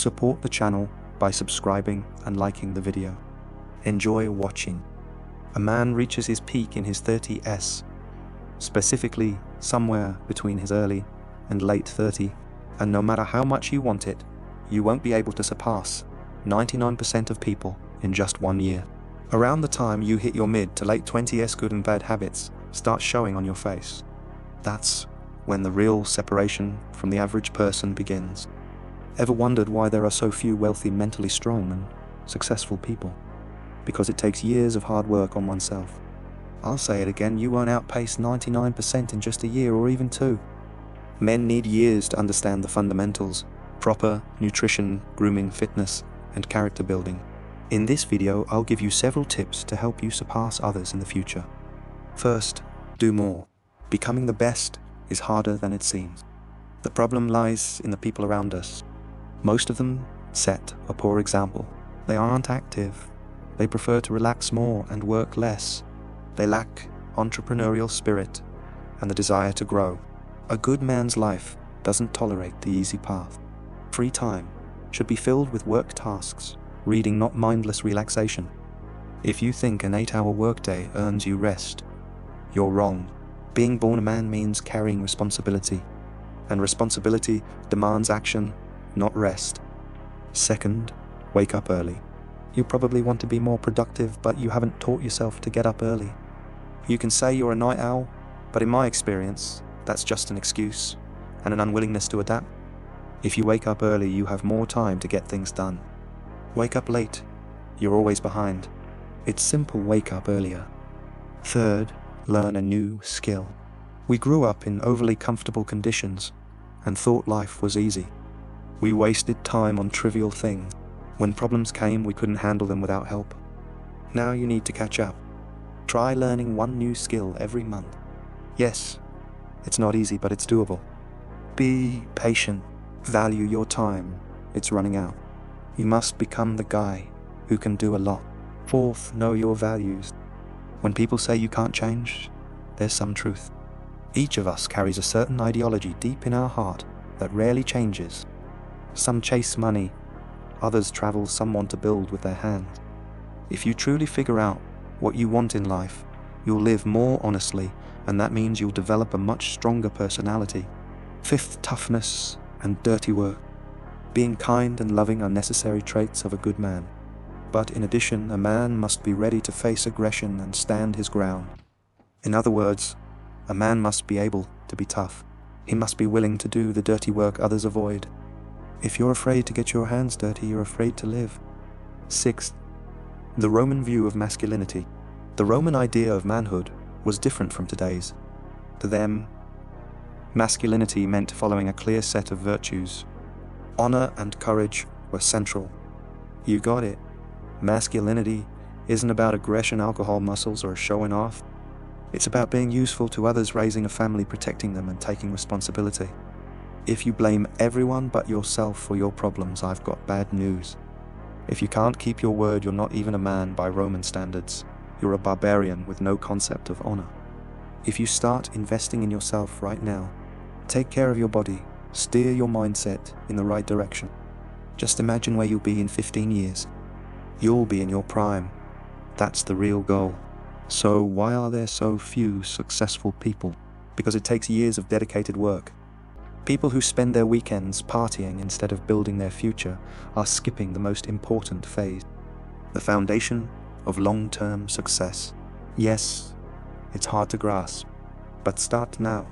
Support the channel by subscribing and liking the video. Enjoy watching. A man reaches his peak in his 30s, specifically somewhere between his early and late 30, and no matter how much you want it, you won't be able to surpass 99% of people in just 1 year. Around the time you hit your mid to late 20s, good and bad habits start showing on your face. That's when the real separation from the average person begins. Ever wondered why there are so few wealthy, mentally strong and successful people? Because it takes years of hard work on oneself. I'll say it again, you won't outpace 99% in just a year or even 2. Men need years to understand the fundamentals: proper nutrition, grooming, fitness, and character building. In this video, I'll give you several tips to help you surpass others in the future. First, do more. Becoming the best is harder than it seems. The problem lies in the people around us. Most of them set a poor example. They aren't active. They prefer to relax more and work less. They lack entrepreneurial spirit and the desire to grow. A good man's life doesn't tolerate the easy path. Free time should be filled with work tasks, reading, not mindless relaxation. If you think an 8-hour workday earns you rest, you're wrong. Being born a man means carrying responsibility, and responsibility demands action, not rest. Second, wake up early. You probably want to be more productive, but you haven't taught yourself to get up early. You can say you're a night owl, but in my experience, that's just an excuse and an unwillingness to adapt. If you wake up early, you have more time to get things done. Wake up late, you're always behind. It's simple, wake up earlier. Third, learn a new skill. We grew up in overly comfortable conditions and thought life was easy. We wasted time on trivial things. When problems came, we couldn't handle them without help. Now you need to catch up. Try learning one new skill every month. Yes, it's not easy, but it's doable. Be patient. Value your time. It's running out. You must become the guy who can do a lot. Fourth, know your values. When people say you can't change, there's some truth. Each of us carries a certain ideology deep in our heart that rarely changes. Some chase money, others travel someone to build with their hands. If you truly figure out what you want in life, you'll live more honestly, and that means you'll develop a much stronger personality. Fifth, toughness and dirty work. Being kind and loving are necessary traits of a good man. But in addition, a man must be ready to face aggression and stand his ground. In other words, a man must be able to be tough. He must be willing to do the dirty work others avoid. If you're afraid to get your hands dirty, you're afraid to live. Sixth, the Roman view of masculinity. The Roman idea of manhood was different from today's. To them, masculinity meant following a clear set of virtues. Honor and courage were central. You got it. Masculinity isn't about aggression, alcohol, muscles, or showing off. It's about being useful to others, raising a family, protecting them, and taking responsibility. If you blame everyone but yourself for your problems, I've got bad news. If you can't keep your word, you're not even a man by Roman standards. You're a barbarian with no concept of honor. If you start investing in yourself right now, take care of your body, steer your mindset in the right direction. Just imagine where you'll be in 15 years. You'll be in your prime. That's the real goal. So why are there so few successful people? Because it takes years of dedicated work. People who spend their weekends partying instead of building their future are skipping the most important phase. The foundation of long-term success. Yes, it's hard to grasp, but start now.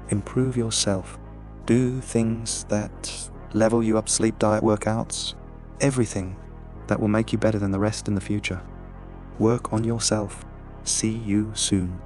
Improve yourself. Do things that level you up: sleep, diet, workouts, everything that will make you better than the rest in the future. Work on yourself. See you soon.